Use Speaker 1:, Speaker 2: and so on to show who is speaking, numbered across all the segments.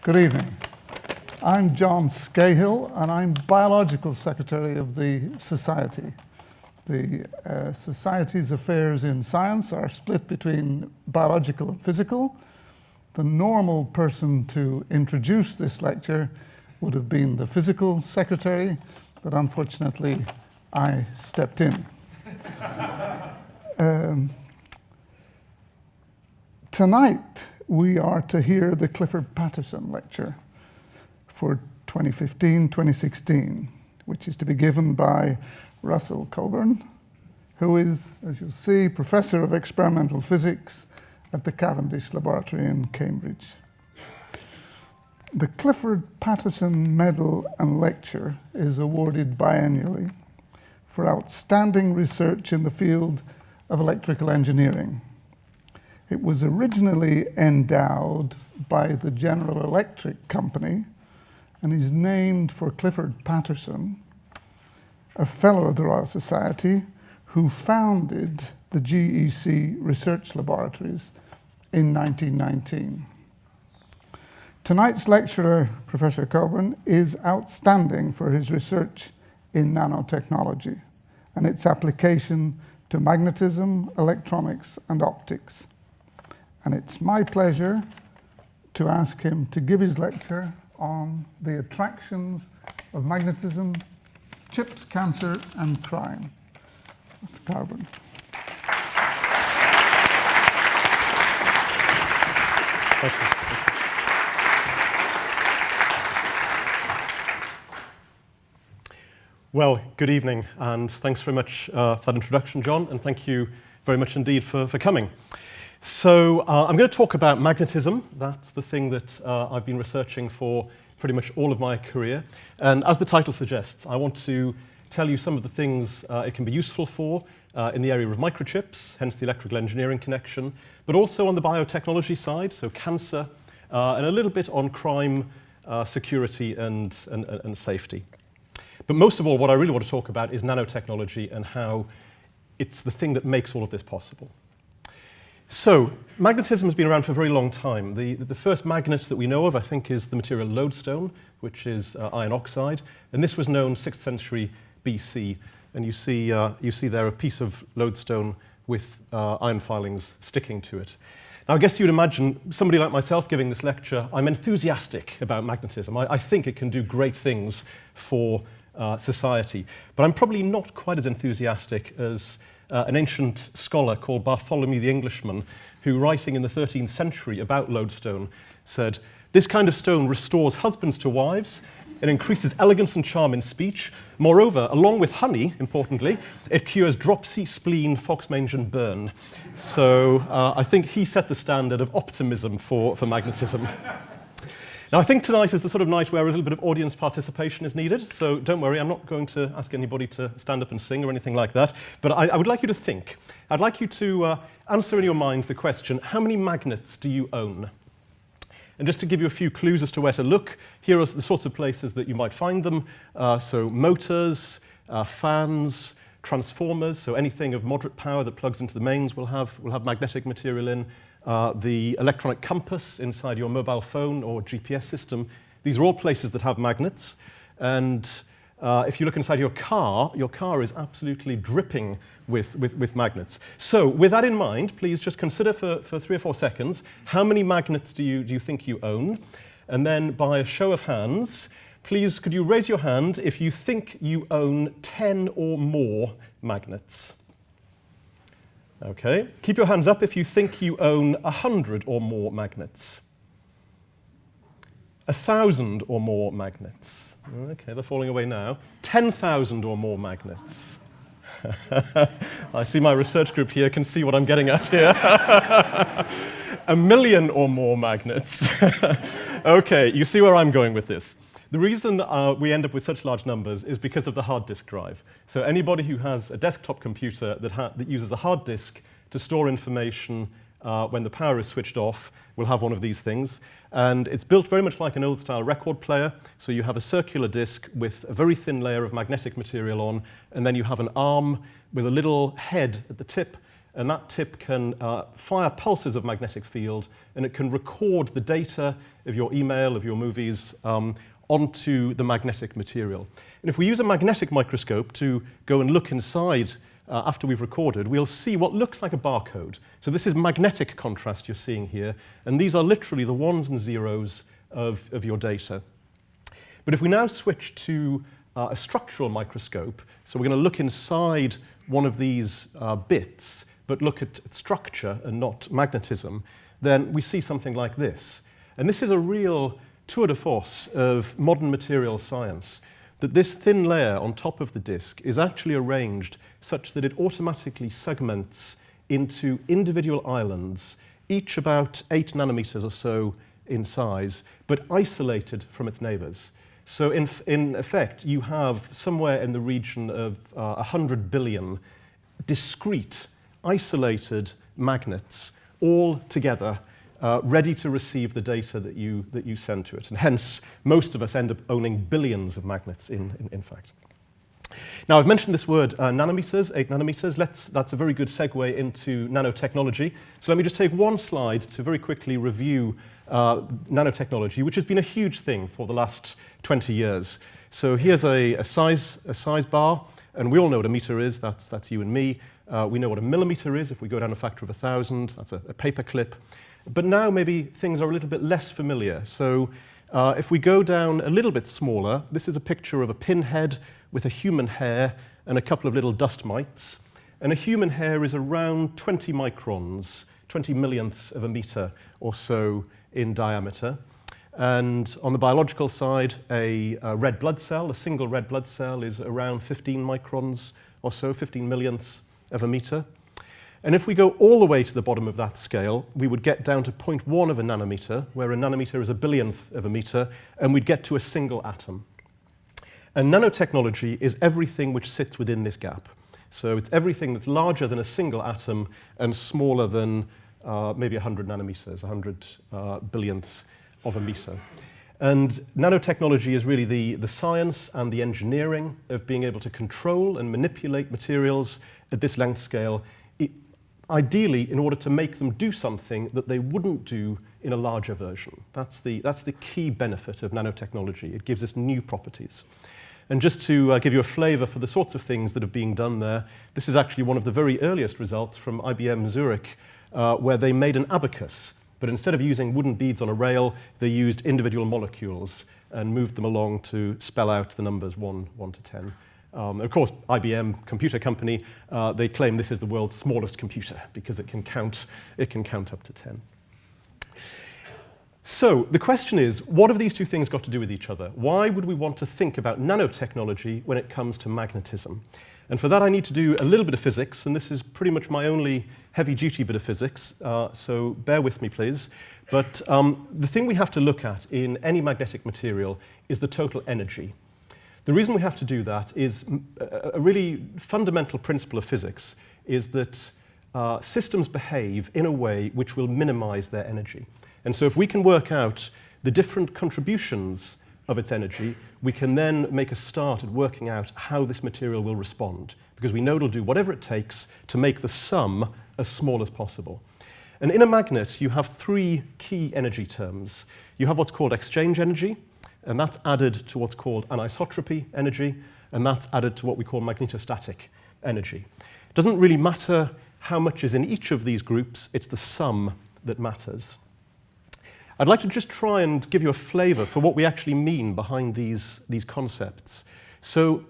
Speaker 1: Good evening. I'm John Scahill, and I'm Biological Secretary of the Society. The Society's affairs in science are split between biological and physical. The normal person to introduce this lecture would have been the physical secretary, but unfortunately, I stepped in. Tonight, we are to hear the Clifford Paterson Lecture for 2015-2016, which is to be given by Russell Cowburn, who is, as you'll see, Professor of Experimental Physics at the Cavendish Laboratory in Cambridge. The Clifford Paterson Medal and Lecture is awarded biannually for outstanding research in the field of electrical engineering. It was originally endowed by the General Electric Company and is named for Clifford Paterson, a fellow of the Royal Society who founded the GEC research laboratories in 1919. Tonight's lecturer, Professor Cowburn, is outstanding for his research in nanotechnology and its application to magnetism, electronics, and optics. And it's my pleasure to ask him to give his lecture on the attractions of magnetism, chips, cancer, and crime. Mr. Cowburn.
Speaker 2: Thank you. Well, good evening, and thanks very much for that introduction, John, and thank you very much indeed for coming. So I'm going to talk about magnetism. That's the thing that I've been researching for pretty much all of my career. And as the title suggests, I want to tell you some of the things it can be useful for in the area of microchips, hence the electrical engineering connection, but also on the biotechnology side, so cancer, and a little bit on crime, security, and safety. But most of all, what I really want to talk about is nanotechnology and how it's the thing that makes all of this possible. So, magnetism has been around for a very long time. The first magnet that we know of, I think, is the material lodestone, which is iron oxide. And this was known 6th century BC. And you see there a piece of lodestone with iron filings sticking to it. Now, I guess you'd imagine somebody like myself giving this lecture, I'm enthusiastic about magnetism. I think it can do great things for society. But I'm probably not quite as enthusiastic as an ancient scholar called Bartholomew the Englishman, who, writing in the 13th century about lodestone, said, "This kind of stone restores husbands to wives, it increases elegance and charm in speech. Moreover, along with honey, importantly, it cures dropsy, spleen, foxmange, and burn." So I think he set the standard of optimism for magnetism. Now, I think tonight is the sort of night where a little bit of audience participation is needed, so don't worry, I'm not going to ask anybody to stand up and sing or anything like that, but I would like you to think. I'd like you to answer in your mind the question, how many magnets do you own? And just to give you a few clues as to where to look, here are the sorts of places that you might find them. So motors, fans, transformers, so anything of moderate power that plugs into the mains will have magnetic material in. The electronic compass inside your mobile phone or GPS system, these are all places that have magnets. And if you look inside your car is absolutely dripping with magnets. So with that in mind, please just consider for 3 or 4 seconds, how many magnets do you think you own? And then by a show of hands, please could you raise your hand if you think you own 10 or more magnets? Okay, keep your hands up if you think you own 100 or more magnets. 1,000 or more magnets. Okay, they're falling away now. 10,000 or more magnets. I see my research group here can see what I'm getting at here. 1 million or more magnets. Okay, you see where I'm going with this. The reason we end up with such large numbers is because of the hard disk drive. So anybody who has a desktop computer that uses a hard disk to store information when the power is switched off will have one of these things. And it's built very much like an old-style record player. So you have a circular disk with a very thin layer of magnetic material on, and then you have an arm with a little head at the tip and that tip can fire pulses of magnetic field, and it can record the data of your email, of your movies, onto the magnetic material. And if we use a magnetic microscope to go and look inside after we've recorded, we'll see what looks like a barcode. So this is magnetic contrast you're seeing here, and these are literally the ones and zeros of your data. But if we now switch to a structural microscope, so we're going to look inside one of these bits, but look at structure and not magnetism, then we see something like this. And this is a real tour de force of modern material science, that this thin layer on top of the disk is actually arranged such that it automatically segments into individual islands, each about 8 nanometers or so in size, but isolated from its neighbors. So in effect, you have somewhere in the region of 100 billion discrete, isolated magnets all together, ready to receive the data that you send to it. And hence, most of us end up owning billions of magnets, in fact. Now, I've mentioned this word nanometers, 8 nanometers. That's a very good segue into nanotechnology. So let me just take one slide to very quickly review nanotechnology, which has been a huge thing for the last 20 years. So here's a size bar, and we all know what a meter is. That's you and me. We know what a millimeter is. If we go down a factor of 1,000, that's a paper clip. But now maybe things are a little bit less familiar. So if we go down a little bit smaller, this is a picture of a pinhead with a human hair and a couple of little dust mites. And a human hair is around 20 microns, 20 millionths of a meter or so in diameter. And on the biological side, a red blood cell, a single red blood cell, is around 15 microns or so, 15 millionths of a meter. And if we go all the way to the bottom of that scale, we would get down to 0.1 of a nanometer, where a nanometer is a billionth of a meter, and we'd get to a single atom. And nanotechnology is everything which sits within this gap. So it's everything that's larger than a single atom and smaller than maybe 100 nanometers, 100 billionths of a meter. And nanotechnology is really the science and the engineering of being able to control and manipulate materials at this length scale, ideally in order to make them do something that they wouldn't do in a larger version. That's the key benefit of nanotechnology. It gives us new properties. And just to give you a flavor for the sorts of things that are being done there, this is actually one of the very earliest results from IBM Zurich, where they made an abacus. But instead of using wooden beads on a rail, they used individual molecules and moved them along to spell out the numbers 1 to 10. Of course, IBM, computer company, they claim this is the world's smallest computer because it can count up to 10. So the question is, what have these two things got to do with each other? Why would we want to think about nanotechnology when it comes to magnetism? And for that, I need to do a little bit of physics, and this is pretty much my only heavy-duty bit of physics, so bear with me, please. But the thing we have to look at in any magnetic material is the total energy. The reason we have to do that is a really fundamental principle of physics is that systems behave in a way which will minimize their energy. And so if we can work out the different contributions of its energy, we can then make a start at working out how this material will respond, because we know it'll do whatever it takes to make the sum as small as possible. And in a magnet, you have 3 key energy terms. You have what's called exchange energy, and that's added to what's called anisotropy energy, and that's added to what we call magnetostatic energy. It doesn't really matter how much is in each of these groups, it's the sum that matters. I'd like to just try and give you a flavor for what we actually mean behind these concepts. So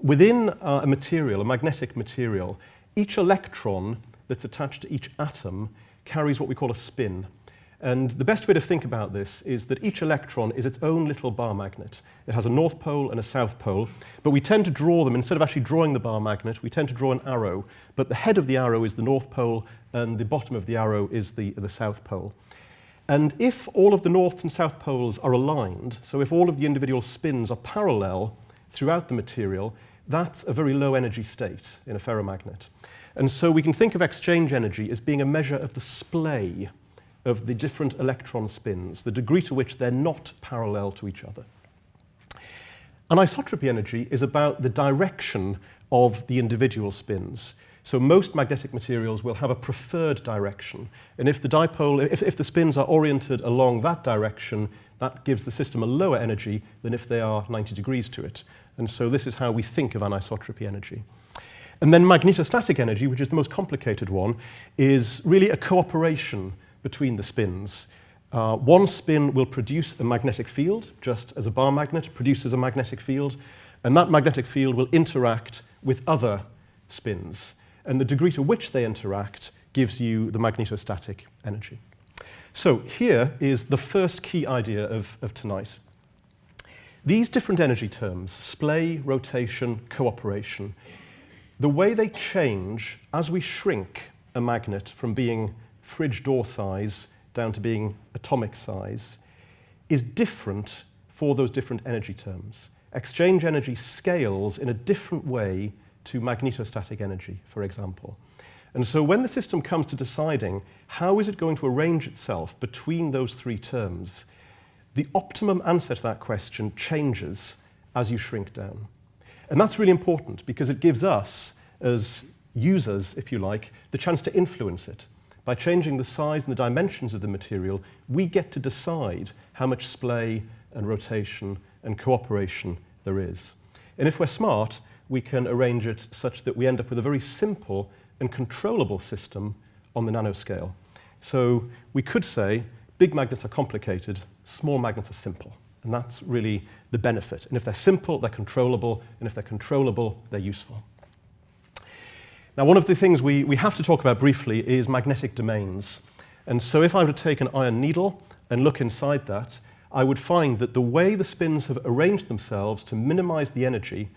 Speaker 2: within a material, a magnetic material, each electron that's attached to each atom carries what we call a spin. And the best way to think about this is that each electron is its own little bar magnet. It has a north pole and a south pole, but we tend to draw them, instead of actually drawing the bar magnet, we tend to draw an arrow. But the head of the arrow is the north pole, and the bottom of the arrow is the south pole. And if all of the north and south poles are aligned, so if all of the individual spins are parallel throughout the material, that's a very low energy state in a ferromagnet. And so we can think of exchange energy as being a measure of the splay of the different electron spins, the degree to which they're not parallel to each other. Anisotropy energy is about the direction of the individual spins. So most magnetic materials will have a preferred direction. And if the dipole, if the spins are oriented along that direction, that gives the system a lower energy than if they are 90 degrees to it. And so this is how we think of anisotropy energy. And then magnetostatic energy, which is the most complicated one, is really a cooperation between the spins. One spin will produce a magnetic field, just as a bar magnet produces a magnetic field, and that magnetic field will interact with other spins. And the degree to which they interact gives you the magnetostatic energy. So here is the first key idea of tonight. These different energy terms, splay, rotation, cooperation, the way they change as we shrink a magnet from being fridge door size down to being atomic size is different for those different energy terms. Exchange energy scales in a different way to magnetostatic energy, for example. And so when the system comes to deciding how is it going to arrange itself between those three terms, the optimum answer to that question changes as you shrink down. And that's really important because it gives us, as users, if you like, the chance to influence it. By changing the size and the dimensions of the material, we get to decide how much splay and rotation and cooperation there is. And if we're smart, we can arrange it such that we end up with a very simple and controllable system on the nanoscale. So we could say big magnets are complicated, small magnets are simple. And that's really the benefit. And if they're simple, they're controllable. And if they're controllable, they're useful. Now, one of the things we have to talk about briefly is magnetic domains. And so if I were to take an iron needle and look inside that, I would find that the way the spins have arranged themselves to minimize the energy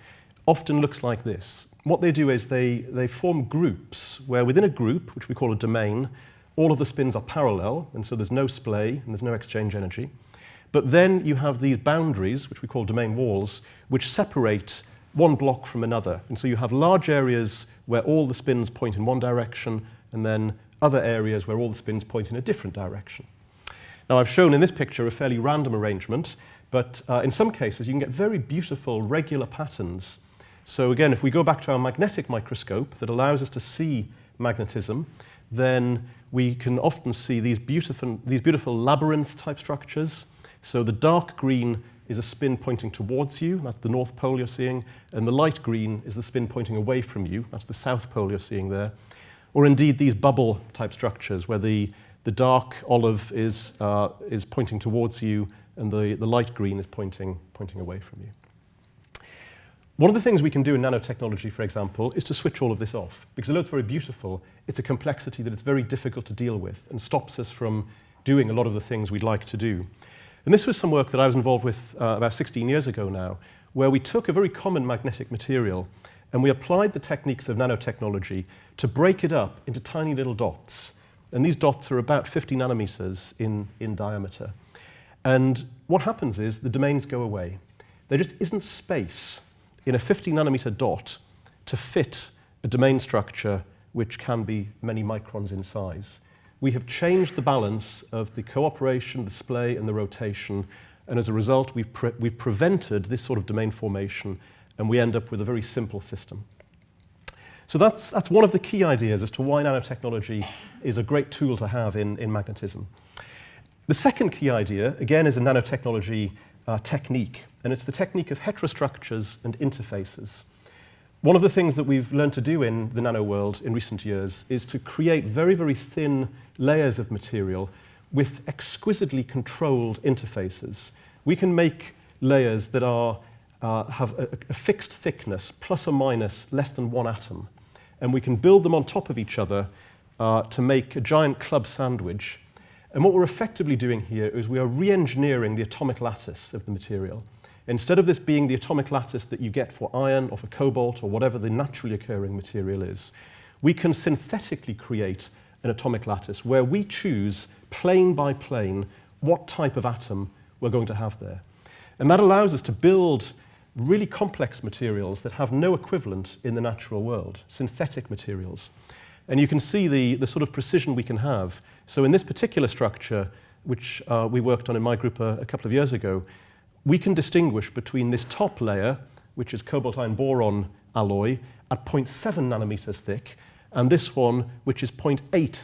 Speaker 2: often looks like this. What they do is they form groups where within a group, which we call a domain, all of the spins are parallel, and so there's no splay and there's no exchange energy. But then you have these boundaries, which we call domain walls, which separate one block from another. And so you have large areas where all the spins point in one direction, and then other areas where all the spins point in a different direction. Now, I've shown in this picture a fairly random arrangement, but in some cases you can get very beautiful regular patterns. So again, if we go back to our magnetic microscope that allows us to see magnetism, then we can often see these beautiful labyrinth-type structures. So the dark green is a spin pointing towards you, that's the north pole you're seeing, and the light green is the spin pointing away from you, that's the south pole you're seeing there. Or indeed these bubble-type structures where the dark olive is pointing towards you and the light green is pointing away from you. One of the things we can do in nanotechnology, for example, is to switch all of this off. Because although it's very beautiful, it's a complexity that it's very difficult to deal with and stops us from doing a lot of the things we'd like to do. And this was some work that I was involved with about 16 years ago now, where we took a very common magnetic material and we applied the techniques of nanotechnology to break it up into tiny little dots. And these dots are about 50 nanometers in diameter. And what happens is the domains go away. There just isn't space in a 50 nanometer dot to fit a domain structure which can be many microns in size. We have changed the balance of the cooperation, the splay, and the rotation, and as a result, we've prevented this sort of domain formation, and we end up with a very simple system. So that's one of the key ideas as to why nanotechnology is a great tool to have in magnetism. The second key idea, again, is a nanotechnology technique, and it's the technique of heterostructures and interfaces. One of the things that we've learned to do in the nano world in recent years is to create very, very thin layers of material with exquisitely controlled interfaces. We can make layers that have a fixed thickness, plus or minus less than 1 atom, and we can build them on top of each other to make a giant club sandwich. And what we're effectively doing here is we are re-engineering the atomic lattice of the material. Instead of this being the atomic lattice that you get for iron or for cobalt or whatever the naturally occurring material is, we can synthetically create an atomic lattice where we choose plane by plane what type of atom we're going to have there. And that allows us to build really complex materials that have no equivalent in the natural world, synthetic materials. And you can see the sort of precision we can have. So in this particular structure, which we worked on in my group a couple of years ago, we can distinguish between this top layer, which is cobalt iron boron alloy at 0.7 nanometers thick, and this one, which is 0.8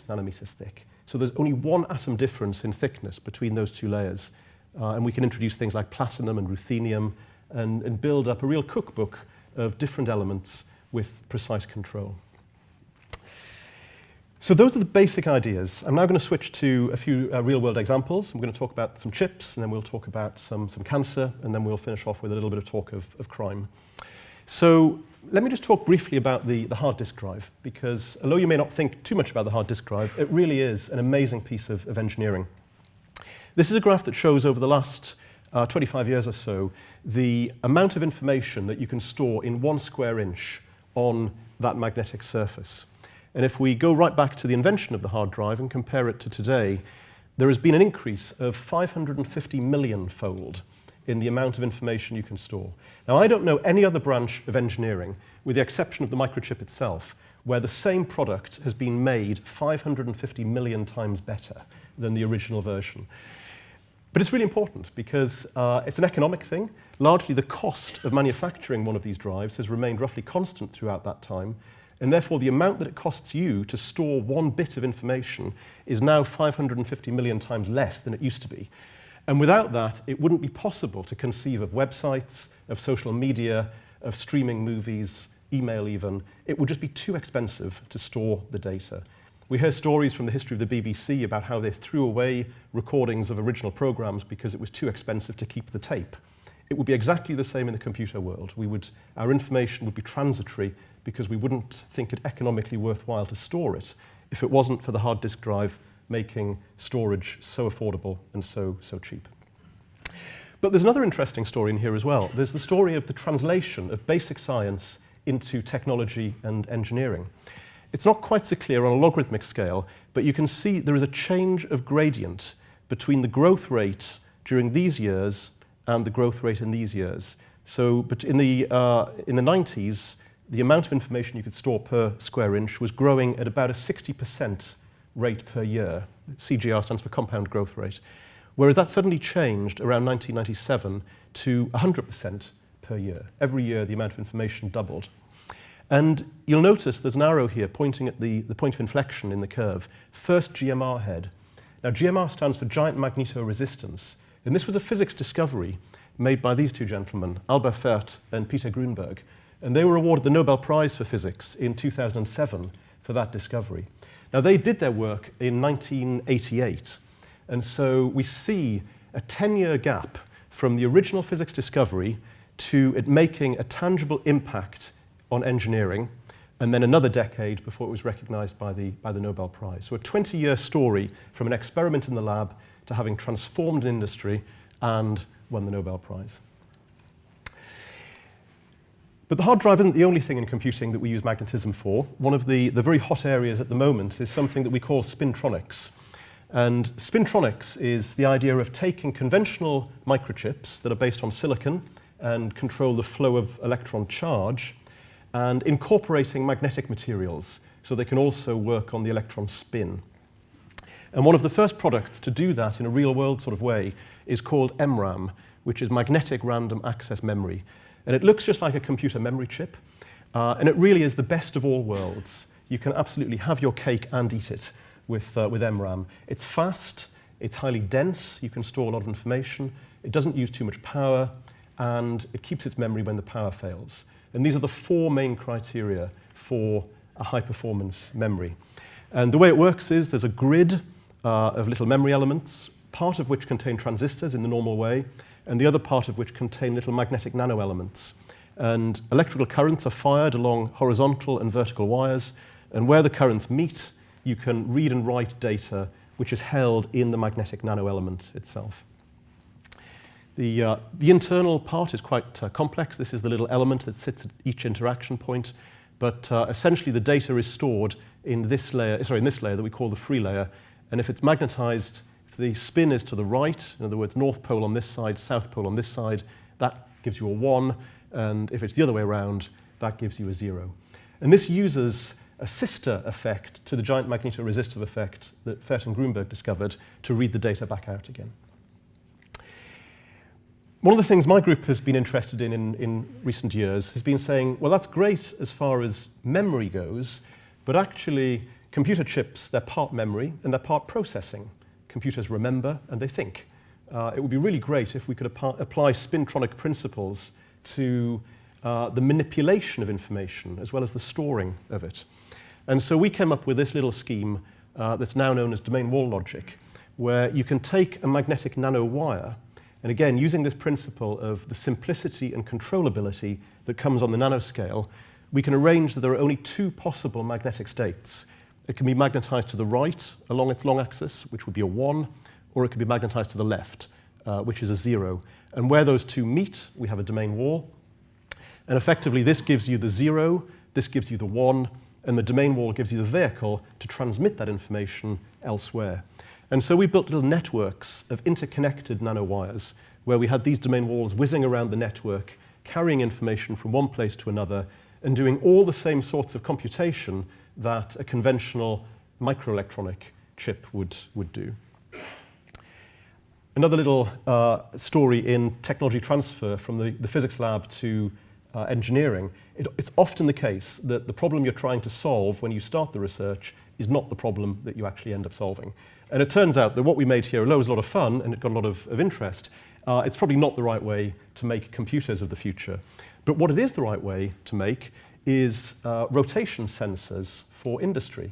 Speaker 2: nanometers thick. So there's only 1 atom difference in thickness between those 2 layers. And we can introduce things like platinum and ruthenium and build up a real cookbook of different elements with precise control. So those are the basic ideas. I'm now going to switch to a few real-world examples. I'm going to talk about some chips, and then we'll talk about some cancer, and then we'll finish off with a little bit of talk of crime. So let me just talk briefly about the hard disk drive, because although you may not think too much about the hard disk drive, it really is an amazing piece of engineering. This is a graph that shows over the last 25 years or so the amount of information that you can store in 1 square inch on that magnetic surface. And if we go right back to the invention of the hard drive and compare it to today, there has been an increase of 550 million-fold in the amount of information you can store. Now, I don't know any other branch of engineering, with the exception of the microchip itself, where the same product has been made 550 million times better than the original version. But it's really important because it's an economic thing. Largely, the cost of manufacturing one of these drives has remained roughly constant throughout that time, and therefore the amount that it costs you to store 1 bit of information is now 550 million times less than it used to be. And without that, it wouldn't be possible to conceive of websites, of social media, of streaming movies, email even. It would just be too expensive to store the data. We hear stories from the history of the BBC about how they threw away recordings of original programs because it was too expensive to keep the tape. It would be exactly the same in the computer world. Our information would be transitory because we wouldn't think it economically worthwhile to store it if it wasn't for the hard disk drive making storage so affordable and so cheap. But there's another interesting story in here as well. There's the story of the translation of basic science into technology and engineering. It's not quite so clear on a logarithmic scale, but you can see there is a change of gradient between the growth rate during these years and the growth rate in these years. So but in the 90s, the amount of information you could store per square inch was growing at about a 60% rate per year. CGR stands for compound growth rate. Whereas that suddenly changed around 1997 to 100% per year. Every year, the amount of information doubled. And you'll notice there's an arrow here pointing at the point of inflection in the curve, first GMR head. Now, GMR stands for giant magnetoresistance. And this was a physics discovery made by these 2 gentlemen, Albert Fert and Peter Grunberg. And they were awarded the Nobel Prize for Physics in 2007 for that discovery. Now, they did their work in 1988. And so we see a 10-year gap from the original physics discovery to it making a tangible impact on engineering, and then another decade before it was recognized by the Nobel Prize. So a 20-year story from an experiment in the lab to having transformed an industry and won the Nobel Prize. But the hard drive isn't the only thing in computing that we use magnetism for. One of the very hot areas at the moment is something that we call Spintronics. And Spintronics is the idea of taking conventional microchips that are based on silicon and control the flow of electron charge and incorporating magnetic materials so they can also work on the electron spin. And one of the first products to do that in a real-world sort of way is called MRAM, which is magnetic random access memory. And it looks just like a computer memory chip, and it really is the best of all worlds. You can absolutely have your cake and eat it with MRAM. It's fast, it's highly dense, you can store a lot of information, it doesn't use too much power, and it keeps its memory when the power fails. And these are the 4 main criteria for a high-performance memory. And the way it works is there's a grid of little memory elements, part of which contain transistors in the normal way, and the other part of which contain little magnetic nanoelements. And electrical currents are fired along horizontal and vertical wires, and where the currents meet, you can read and write data which is held in the magnetic nanoelement itself. The internal part is quite complex. This is the little element that sits at each interaction point, but essentially the data is stored in this layer that we call the free layer, and if it's magnetized, if the spin is to the right, in other words, north pole on this side, south pole on this side, that gives you a 1, and if it's the other way around, that gives you a 0. And this uses a sister effect to the giant magnetoresistive effect that Fert and Grunberg discovered to read the data back out again. one of the things my group has been interested in recent years has been saying, well, that's great as far as memory goes, but actually computer chips, they're part memory and they're part processing. Computers remember and they think. It would be really great if we could apply spintronic principles to the manipulation of information as well as the storing of it. And so we came up with this little scheme that's now known as domain wall logic, where you can take a magnetic nanowire, and again, using this principle of the simplicity and controllability that comes on the nanoscale, we can arrange that there are only two possible magnetic states. It can be magnetized to the right along its long axis, which would be a 1, or it can be magnetized to the left, which is a 0. And where those two meet, we have a domain wall. And effectively, this gives you the 0, this gives you the 1, and the domain wall gives you the vehicle to transmit that information elsewhere. And so we built little networks of interconnected nanowires where we had these domain walls whizzing around the network, carrying information from one place to another, and doing all the same sorts of computation that a conventional microelectronic chip would do. Another little story in technology transfer from the physics lab to engineering. It's often the case that the problem you're trying to solve when you start the research is not the problem that you actually end up solving. And it turns out that what we made here, although it was a lot of fun and it got a lot of interest, it's probably not the right way to make computers of the future. But what it is the right way to make is rotation sensors for industry.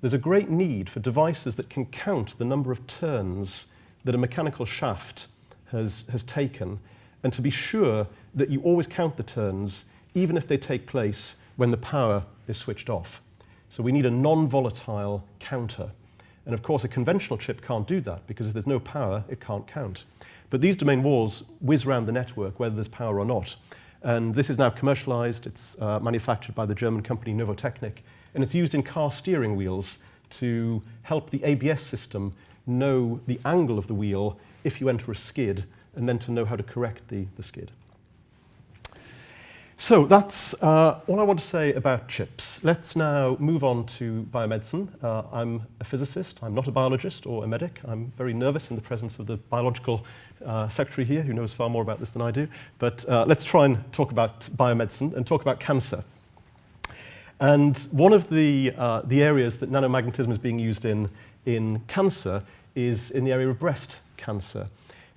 Speaker 2: There's a great need for devices that can count the number of turns that a mechanical shaft has taken, and to be sure that you always count the turns, even if they take place when the power is switched off. So we need a non-volatile counter. And of course, a conventional chip can't do that, because if there's no power, it can't count. But these domain walls whiz around the network, whether there's power or not. And this is now commercialized. It's manufactured by the German company Novotechnik, and it's used in car steering wheels to help the ABS system know the angle of the wheel if you enter a skid, and then to know how to correct the skid. So that's all I want to say about chips. Let's now move on to biomedicine. I'm a physicist. I'm not a biologist or a medic. I'm very nervous in the presence of the biological secretary here, who knows far more about this than I do. But let's try and talk about biomedicine and talk about cancer. And one of the areas that nanomagnetism is being used in cancer is in the area of breast cancer.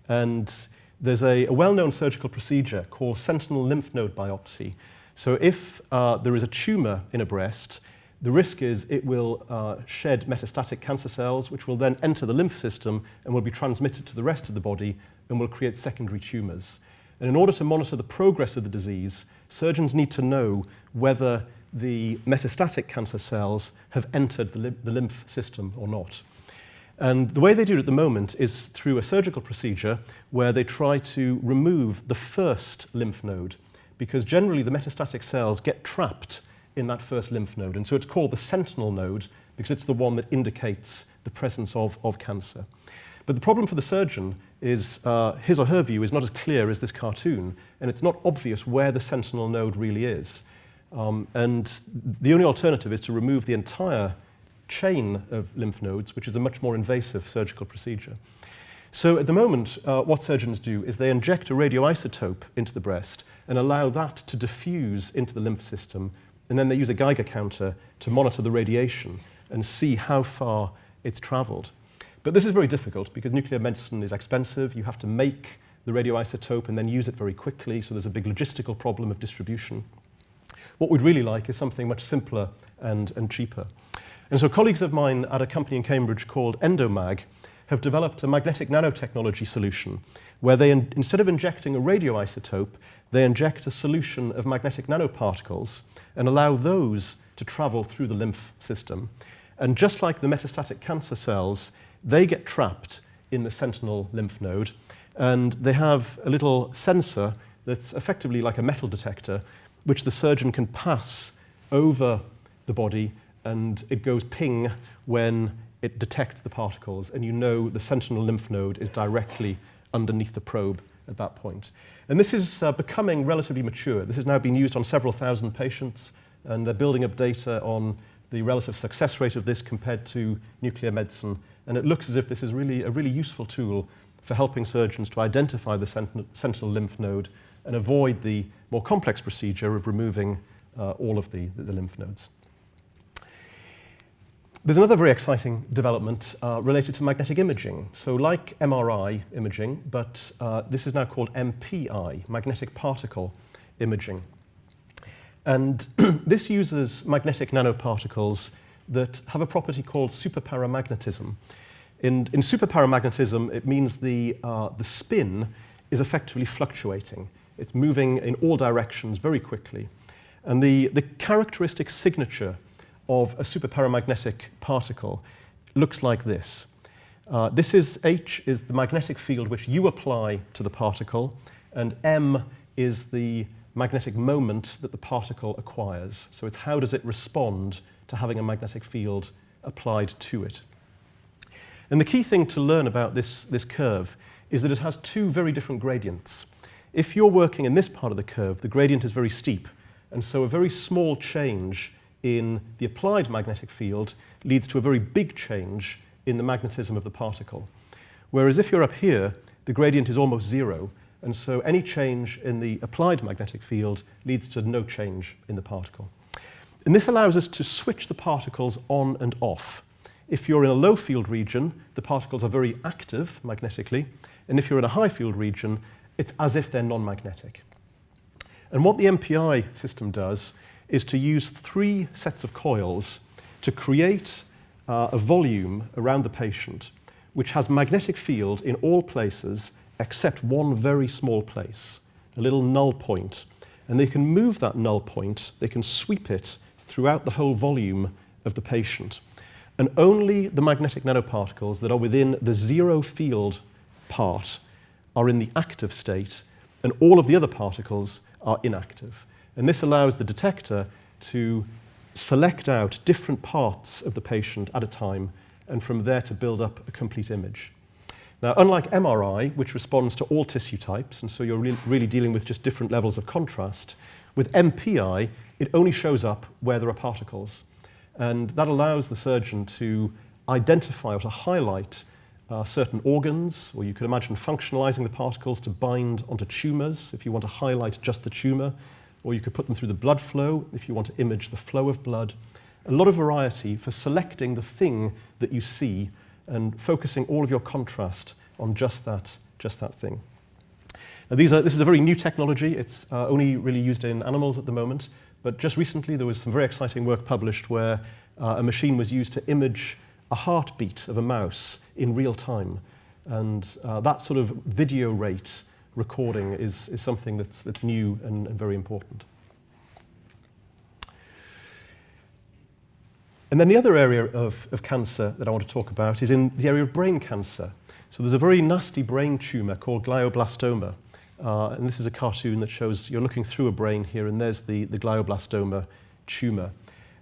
Speaker 2: And there's a well-known surgical procedure called sentinel lymph node biopsy. So if there is a tumor in a breast, the risk is it will shed metastatic cancer cells, which will then enter the lymph system and will be transmitted to the rest of the body and will create secondary tumors. And in order to monitor the progress of the disease, surgeons need to know whether the metastatic cancer cells have entered the lymph system or not. And the way they do it at the moment is through a surgical procedure where they try to remove the first lymph node, because generally the metastatic cells get trapped in that first lymph node. And so it's called the sentinel node because it's the one that indicates the presence of cancer. But the problem for the surgeon is his or her view is not as clear as this cartoon, and it's not obvious where the sentinel node really is. And the only alternative is to remove the entire chain of lymph nodes, which is a much more invasive surgical procedure. So at the moment, what surgeons do is they inject a radioisotope into the breast and allow that to diffuse into the lymph system, and then they use a Geiger counter to monitor the radiation and see how far it's traveled. But this is very difficult because nuclear medicine is expensive. You have to make the radioisotope and then use it very quickly, so there's a big logistical problem of distribution. What we'd really like is something much simpler and cheaper. And so colleagues of mine at a company in Cambridge called Endomag have developed a magnetic nanotechnology solution where they, instead of injecting a radioisotope, they inject a solution of magnetic nanoparticles and allow those to travel through the lymph system. And just like the metastatic cancer cells, they get trapped in the sentinel lymph node, and they have a little sensor that's effectively like a metal detector, which the surgeon can pass over the body, and it goes ping when it detects the particles, and you know the sentinel lymph node is directly underneath the probe at that point. And this is becoming relatively mature. This has now been used on several thousand patients, and they're building up data on the relative success rate of this compared to nuclear medicine. And it looks as if this is really a really useful tool for helping surgeons to identify the sentinel lymph node and avoid the more complex procedure of removing all of the lymph nodes. There's another very exciting development related to magnetic imaging. So like MRI imaging, but this is now called MPI, magnetic particle imaging. And this uses magnetic nanoparticles that have a property called superparamagnetism. In superparamagnetism, it means the spin is effectively fluctuating. It's moving in all directions very quickly. And the characteristic signature of a superparamagnetic particle looks like this. This is H is the magnetic field which you apply to the particle, and M is the magnetic moment that the particle acquires. So it's how does it respond to having a magnetic field applied to it. And the key thing to learn about this curve is that it has two very different gradients. If you're working in this part of the curve, the gradient is very steep, and so a very small change in the applied magnetic field leads to a very big change in the magnetism of the particle. Whereas if you're up here, the gradient is almost zero, and so any change in the applied magnetic field leads to no change in the particle. And this allows us to switch the particles on and off. If you're in a low field region, the particles are very active magnetically, and if you're in a high field region, it's as if they're non-magnetic. And what the MPI system does is to use 3 sets of coils to create a volume around the patient which has magnetic field in all places except one very small place, a little null point. And they can move that null point, they can sweep it throughout the whole volume of the patient. And only the magnetic nanoparticles that are within the zero field part are in the active state, and all of the other particles are inactive. And this allows the detector to select out different parts of the patient at a time, and from there to build up a complete image. Now, unlike MRI, which responds to all tissue types, and so you're really dealing with just different levels of contrast, with MPI, it only shows up where there are particles. And that allows the surgeon to identify or to highlight certain organs, or you could imagine functionalizing the particles to bind onto tumors if you want to highlight just the tumor, or you could put them through the blood flow if you want to image the flow of blood. A lot of variety for selecting the thing that you see and focusing all of your contrast on just that thing. Now this is a very new technology. It's only really used in animals at the moment, but just recently there was some very exciting work published where a machine was used to image a heartbeat of a mouse in real time. And that sort of video rate recording is something that's new and very important. And then the other area of cancer that I want to talk about is in the area of brain cancer. So there's a very nasty brain tumor called glioblastoma. And this is a cartoon that shows you're looking through a brain here, and there's the glioblastoma tumor.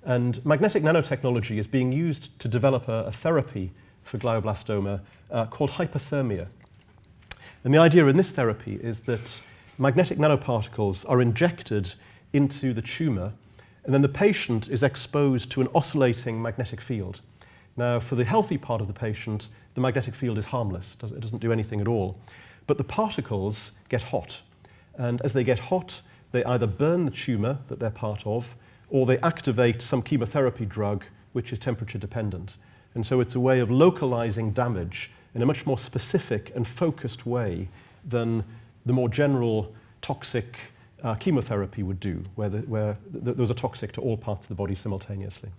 Speaker 2: And magnetic nanotechnology is being used to develop a therapy for glioblastoma called hypothermia. And the idea in this therapy is that magnetic nanoparticles are injected into the tumor, and then the patient is exposed to an oscillating magnetic field. Now, for the healthy part of the patient, the magnetic field is harmless. It doesn't do anything at all. But the particles get hot. And as they get hot, they either burn the tumor that they're part of, or they activate some chemotherapy drug, which is temperature dependent. And so it's a way of localizing damage in a much more specific and focused way than the more general toxic chemotherapy would do, where those are toxic to all parts of the body simultaneously.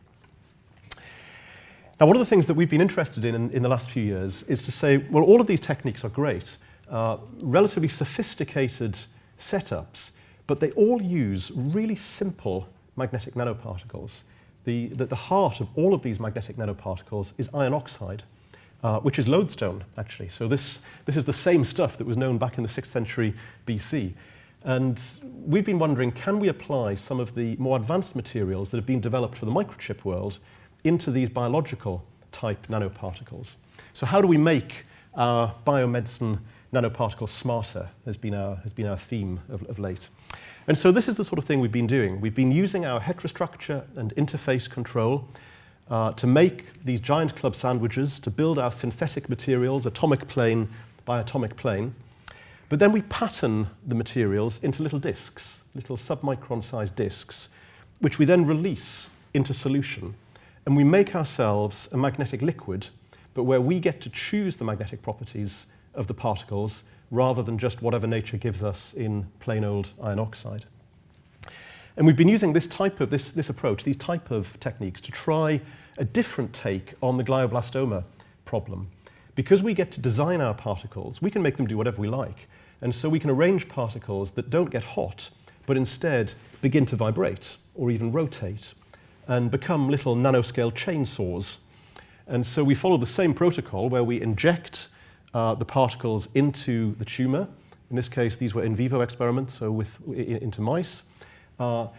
Speaker 2: Now, one of the things that we've been interested in the last few years is to say, well, all of these techniques are great, relatively sophisticated setups, but they all use really simple magnetic nanoparticles. The heart of all of these magnetic nanoparticles is iron oxide, which is lodestone, actually. So this is the same stuff that was known back in the 6th century BC. And we've been wondering, can we apply some of the more advanced materials that have been developed for the microchip world into these biological type nanoparticles? So how do we make our biomedicine nanoparticles smarter has been our theme of late. And so this is the sort of thing we've been doing. We've been using our heterostructure and interface control to make these giant club sandwiches, to build our synthetic materials, atomic plane by atomic plane. But then we pattern the materials into little discs, little submicron-sized discs, which we then release into solution. And we make ourselves a magnetic liquid, but where we get to choose the magnetic properties of the particles rather than just whatever nature gives us in plain old iron oxide. And we've been using this type of this approach, these type of techniques, to try a different take on the glioblastoma problem. Because we get to design our particles, we can make them do whatever we like. And so we can arrange particles that don't get hot, but instead begin to vibrate or even rotate and become little nanoscale chainsaws. And so we follow the same protocol where we inject the particles into the tumor. In this case, these were in vivo experiments, so into mice. And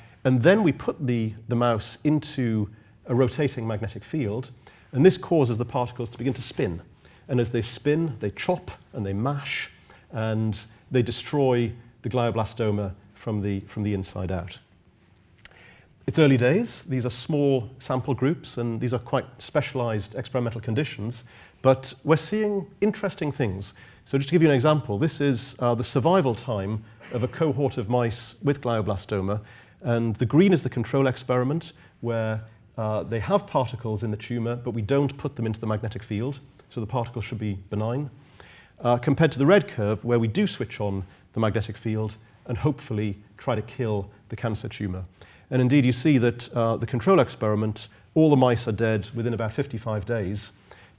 Speaker 2: then we put the mouse into a rotating magnetic field, and this causes the particles to begin to spin. And as they spin, they chop and they mash, and they destroy the glioblastoma from the inside out. It's early days. These are small sample groups, and these are quite specialized experimental conditions, but we're seeing interesting things. So just to give you an example, this is the survival time of a cohort of mice with glioblastoma, and the green is the control experiment, where they have particles in the tumor, but we don't put them into the magnetic field, so the particles should be benign, compared to the red curve, where we do switch on the magnetic field and hopefully try to kill the cancer tumor. And indeed, you see that the control experiment, all the mice are dead within about 55 days,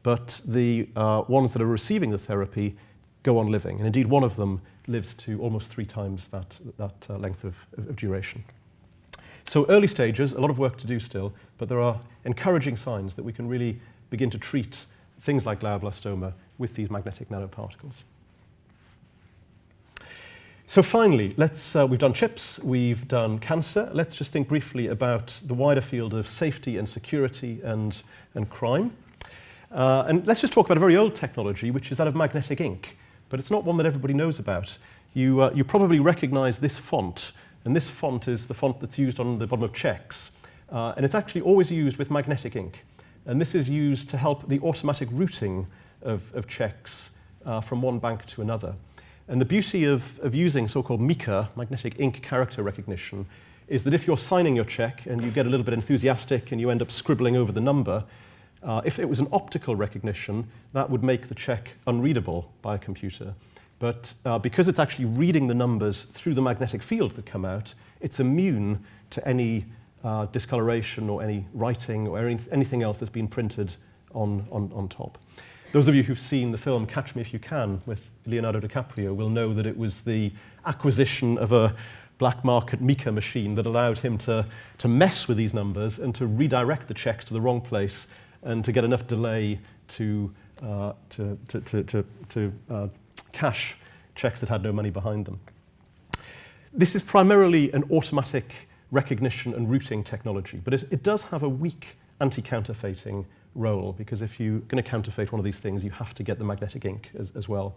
Speaker 2: but the ones that are receiving the therapy go on living. And indeed, one of them lives to almost 3 times that length of duration. So early stages, a lot of work to do still, but there are encouraging signs that we can really begin to treat things like glioblastoma with these magnetic nanoparticles. So finally, we've done chips, we've done cancer. Let's just think briefly about the wider field of safety and security and crime. And let's just talk about a very old technology, which is that of magnetic ink. But it's not one that everybody knows about. You probably recognize this font. And this font is the font that's used on the bottom of checks. And it's actually always used with magnetic ink. And this is used to help the automatic routing of checks from one bank to another. And the beauty of using so-called MICA, magnetic ink character recognition, is that if you're signing your check and you get a little bit enthusiastic and you end up scribbling over the number, if it was an optical recognition, that would make the check unreadable by a computer. But because it's actually reading the numbers through the magnetic field that come out, it's immune to any discoloration or any writing or anything else that's been printed on top. Those of you who've seen the film Catch Me If You Can with Leonardo DiCaprio will know that it was the acquisition of a black market MICA machine that allowed him to mess with these numbers and to redirect the checks to the wrong place and to get enough delay to cash checks that had no money behind them. This is primarily an automatic recognition and routing technology, but it does have a weak anti-counterfeiting role, because if you're going to counterfeit one of these things, you have to get the magnetic ink as well.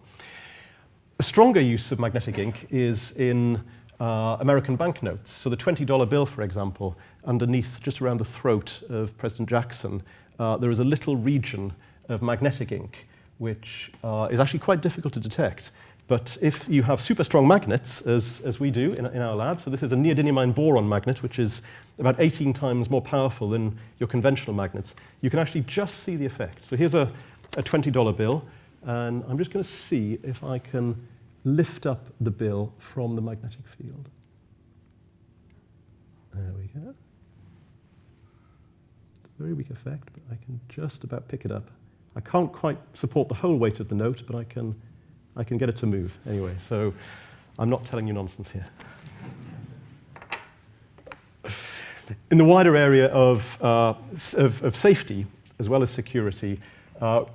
Speaker 2: A stronger use of magnetic ink is in American banknotes. So the $20 bill, for example, underneath, just around the throat of President Jackson, there is a little region of magnetic ink, which is actually quite difficult to detect. But if you have super strong magnets, as we do in our lab, so this is a neodymium boron magnet, which is about 18 times more powerful than your conventional magnets, you can actually just see the effect. So here's a $20 bill, and I'm just going to see if I can lift up the bill from the magnetic field. There we go. It's a very weak effect, but I can just about pick it up. I can't quite support the whole weight of the note, but I can get it to move anyway, so I'm not telling you nonsense here. In the wider area of safety, as well as security,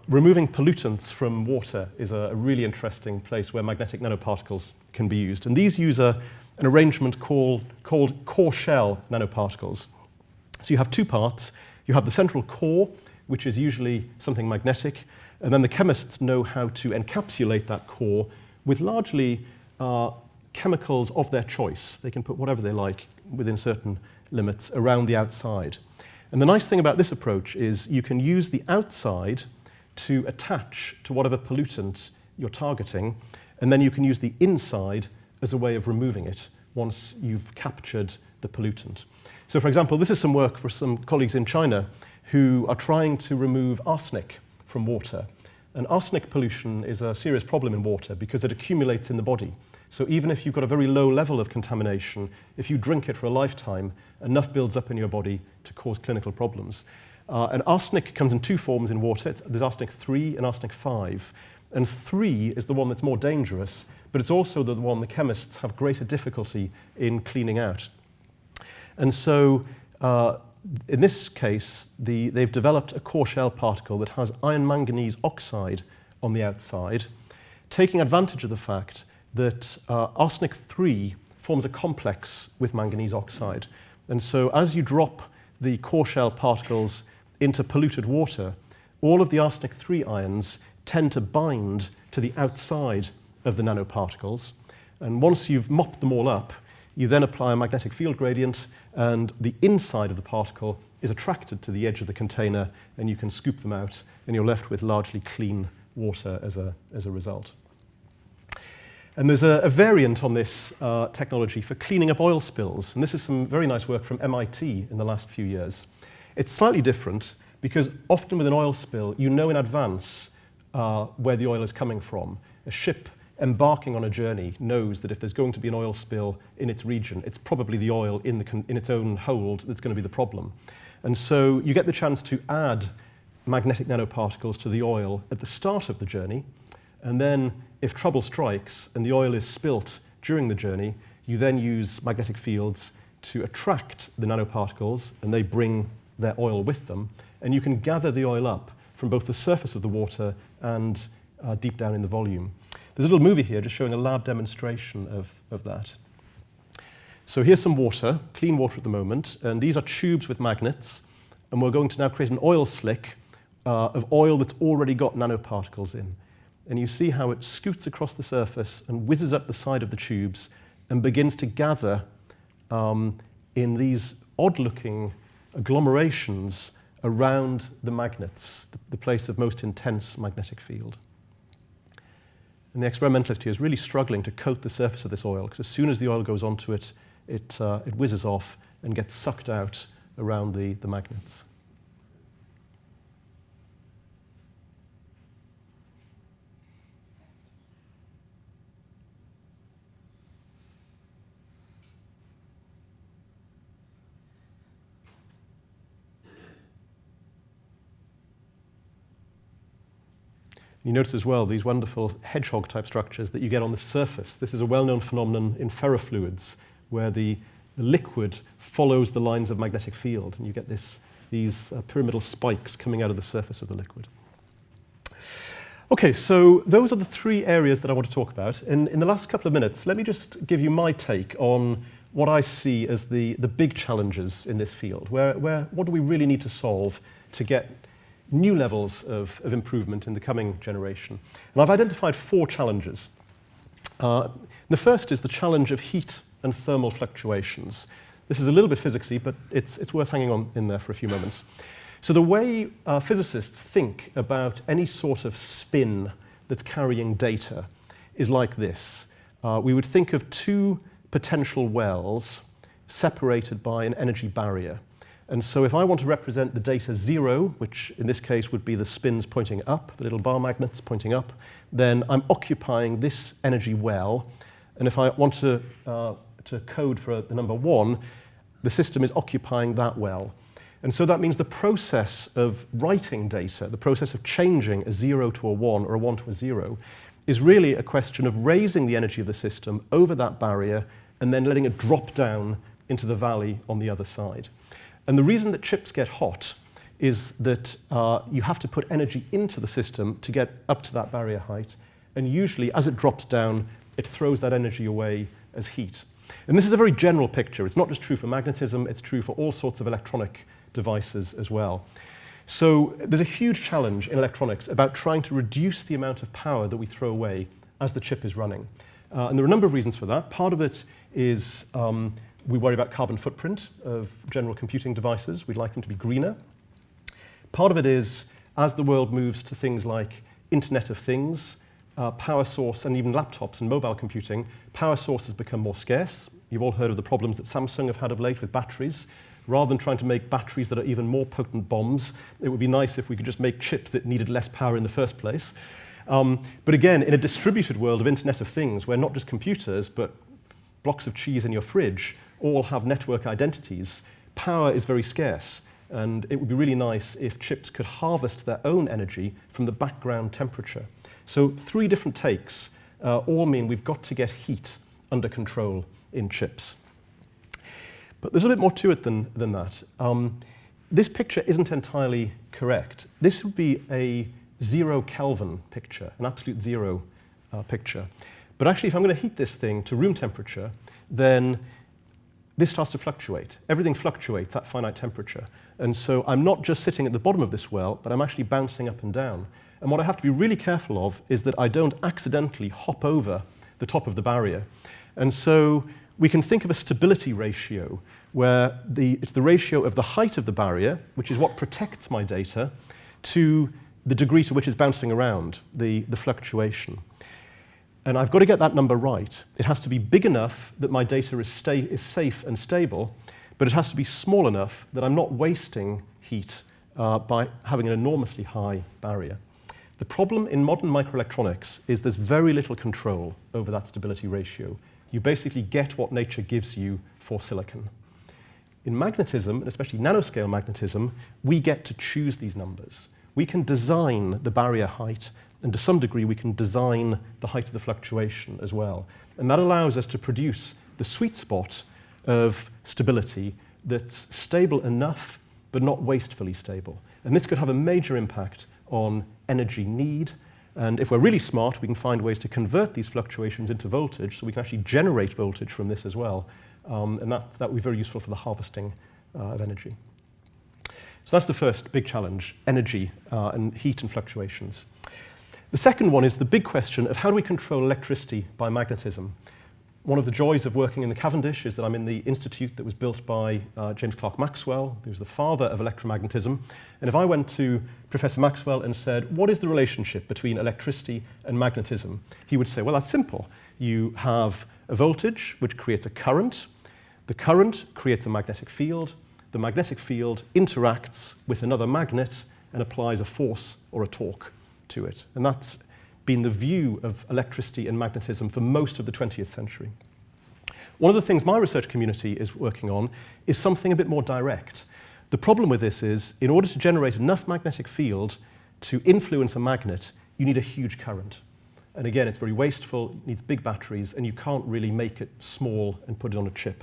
Speaker 2: removing pollutants from water is a really interesting place where magnetic nanoparticles can be used. And these use an arrangement called core shell nanoparticles. So you have 2 parts. You have the central core, which is usually something magnetic, and then the chemists know how to encapsulate that core with largely chemicals of their choice. They can put whatever they like within certain limits around the outside. And the nice thing about this approach is you can use the outside to attach to whatever pollutant you're targeting, and then you can use the inside as a way of removing it once you've captured the pollutant. So for example, this is some work for some colleagues in China who are trying to remove arsenic from water. And arsenic pollution is a serious problem in water because it accumulates in the body. So even if you've got a very low level of contamination, if you drink it for a lifetime, enough builds up in your body to cause clinical problems. And arsenic comes in two forms in water. There's arsenic 3 and arsenic 5. And 3 is the one that's more dangerous, but it's also the one the chemists have greater difficulty in cleaning out. And so in this case, they've developed a core shell particle that has iron manganese oxide on the outside, taking advantage of the fact that arsenic 3 forms a complex with manganese oxide. And so as you drop the core shell particles into polluted water, all of the arsenic 3 ions tend to bind to the outside of the nanoparticles. And once you've mopped them all up, you then apply a magnetic field gradient, and the inside of the particle is attracted to the edge of the container, and you can scoop them out, and you're left with largely clean water as a result. And there's a variant on this technology for cleaning up oil spills, and this is some very nice work from MIT in the last few years. It's slightly different because often with an oil spill, you know in advance where the oil is coming from. A ship embarking on a journey knows that if there's going to be an oil spill in its region, it's probably the oil in its own hold that's going to be the problem. And so you get the chance to add magnetic nanoparticles to the oil at the start of the journey, and then if trouble strikes and the oil is spilt during the journey, you then use magnetic fields to attract the nanoparticles, and they bring their oil with them, and you can gather the oil up from both the surface of the water and deep down in the volume. There's a little movie here just showing a lab demonstration of that. So here's some water, clean water at the moment, and these are tubes with magnets, and we're going to now create an oil slick of oil that's already got nanoparticles in. And you see how it scoots across the surface and whizzes up the side of the tubes and begins to gather in these odd-looking agglomerations around the magnets, the place of most intense magnetic field. And the experimentalist here is really struggling to coat the surface of this oil, because as soon as the oil goes onto it, it whizzes off and gets sucked out around the magnets. You notice as well these wonderful hedgehog-type structures that you get on the surface. This is a well-known phenomenon in ferrofluids, where the liquid follows the lines of magnetic field, and you get these pyramidal spikes coming out of the surface of the liquid. Okay, so those are the three areas that I want to talk about. In the last couple of minutes, let me just give you my take on what I see as the big challenges in this field. What do we really need to solve to get new levels of improvement in the coming generation? And I've identified 4 challenges. The first is the challenge of heat and thermal fluctuations. This is a little bit physicsy, but it's worth hanging on in there for a few moments. So the way physicists think about any sort of spin that's carrying data is like this. We would think of 2 potential wells separated by an energy barrier. And so if I want to represent the data 0, which in this case would be the spins pointing up, the little bar magnets pointing up, then I'm occupying this energy well. And if I want to code for the number 1, the system is occupying that well. And so that means the process of writing data, the process of changing a 0 to a 1 or a 1 to a 0, is really a question of raising the energy of the system over that barrier and then letting it drop down into the valley on the other side. And the reason that chips get hot is that you have to put energy into the system to get up to that barrier height. And usually, as it drops down, it throws that energy away as heat. And this is a very general picture. It's not just true for magnetism, it's true for all sorts of electronic devices as well. So there's a huge challenge in electronics about trying to reduce the amount of power that we throw away as the chip is running. And there are a number of reasons for that. Part of it is we worry about carbon footprint of general computing devices. We'd like them to be greener. Part of it is, as the world moves to things like Internet of Things, power source, and even laptops and mobile computing, power sources become more scarce. You've all heard of the problems that Samsung have had of late with batteries. Rather than trying to make batteries that are even more potent bombs, it would be nice if we could just make chips that needed less power in the first place. But again, in a distributed world of Internet of Things, where not just computers, but blocks of cheese in your fridge all have network identities, power is very scarce. And it would be really nice if chips could harvest their own energy from the background temperature. So 3 different takes all mean we've got to get heat under control in chips. But there's a bit more to it than that. This picture isn't entirely correct. This would be a 0 Kelvin picture, an absolute zero picture. But actually, if I'm going to heat this thing to room temperature, then this starts to fluctuate. Everything fluctuates at finite temperature. And so I'm not just sitting at the bottom of this well, but I'm actually bouncing up and down. And what I have to be really careful of is that I don't accidentally hop over the top of the barrier. And so we can think of a stability ratio where it's the ratio of the height of the barrier, which is what protects my data, to the degree to which it's bouncing around, the fluctuation. And I've got to get that number right. It has to be big enough that my data is safe and stable, but it has to be small enough that I'm not wasting heat by having an enormously high barrier. The problem in modern microelectronics is there's very little control over that stability ratio. You basically get what nature gives you for silicon. In magnetism, and especially nanoscale magnetism, we get to choose these numbers. We can design the barrier height, and to some degree we can design the height of the fluctuation as well. And that allows us to produce the sweet spot of stability that's stable enough but not wastefully stable. And this could have a major impact on energy need. And if we're really smart, we can find ways to convert these fluctuations into voltage, so we can actually generate voltage from this as well. And that would be very useful for the harvesting of energy. So that's the first big challenge, energy and heat and fluctuations. The second one is the big question of how do we control electricity by magnetism? One of the joys of working in the Cavendish is that I'm in the institute that was built by James Clerk Maxwell, who was the father of electromagnetism. And if I went to Professor Maxwell and said, what is the relationship between electricity and magnetism? He would say, well, that's simple. You have a voltage, which creates a current. The current creates a magnetic field. The magnetic field interacts with another magnet and applies a force or a torque to it. And that's been the view of electricity and magnetism for most of the 20th century. One of the things my research community is working on is something a bit more direct. The problem with this is, in order to generate enough magnetic field to influence a magnet, you need a huge current. And again, it's very wasteful, it needs big batteries, and you can't really make it small and put it on a chip.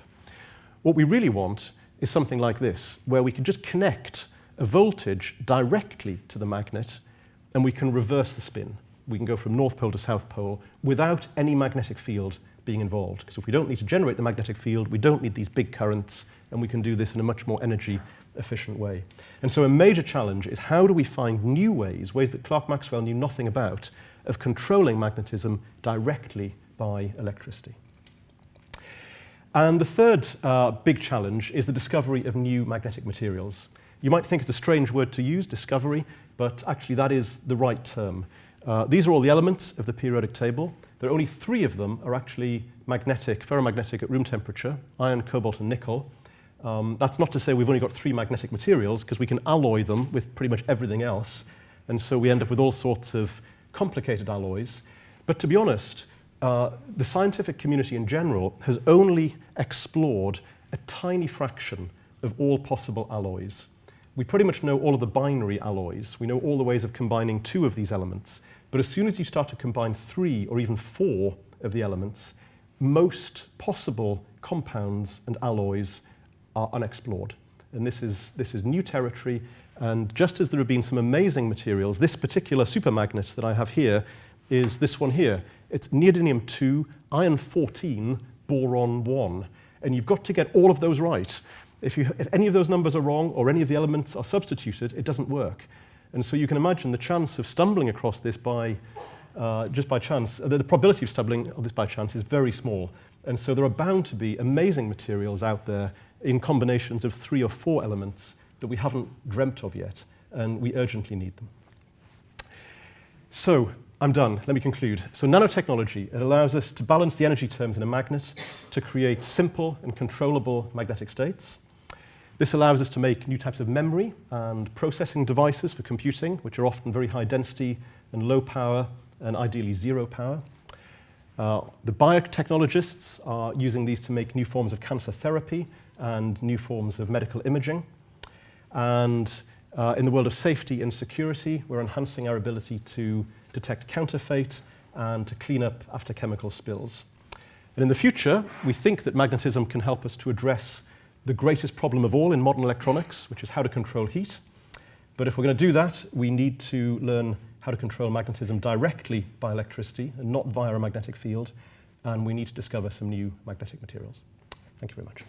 Speaker 2: What we really want is something like this, where we can just connect a voltage directly to the magnet, and we can reverse the spin. We can go from North Pole to South Pole without any magnetic field being involved. Because if we don't need to generate the magnetic field, we don't need these big currents, and we can do this in a much more energy efficient way. And so a major challenge is how do we find new ways that Clerk Maxwell knew nothing about, of controlling magnetism directly by electricity. And the third big challenge is the discovery of new magnetic materials. You might think it's a strange word to use, discovery, but actually that is the right term. These are all the elements of the periodic table. There are only 3 of them are actually magnetic, ferromagnetic at room temperature, iron, cobalt, and nickel. That's not to say we've only got 3 magnetic materials, because we can alloy them with pretty much everything else. And so we end up with all sorts of complicated alloys. But to be honest, the scientific community in general has only explored a tiny fraction of all possible alloys. We pretty much know all of the binary alloys. We know all the ways of combining 2 of these elements. But as soon as you start to combine 3 or even 4 of the elements, most possible compounds and alloys are unexplored. And this is new territory. And just as there have been some amazing materials, this particular supermagnet that I have here is this one here. It's neodymium-2, iron-14, boron-1. And you've got to get all of those right. If any of those numbers are wrong or any of the elements are substituted, it doesn't work. And so you can imagine the chance of stumbling across this just by chance, the probability of stumbling on this by chance is very small. And so there are bound to be amazing materials out there in combinations of 3 or 4 elements that we haven't dreamt of yet, and we urgently need them. So I'm done. Let me conclude. So nanotechnology, it allows us to balance the energy terms in a magnet to create simple and controllable magnetic states. This allows us to make new types of memory and processing devices for computing, which are often very high density and low power, and ideally zero power. The biotechnologists are using these to make new forms of cancer therapy and new forms of medical imaging. And in the world of safety and security, we're enhancing our ability to detect counterfeit and to clean up after chemical spills. And in the future, we think that magnetism can help us to address the greatest problem of all in modern electronics, which is how to control heat. But if we're going to do that, we need to learn how to control magnetism directly by electricity and not via a magnetic field. And we need to discover some new magnetic materials. Thank you very much.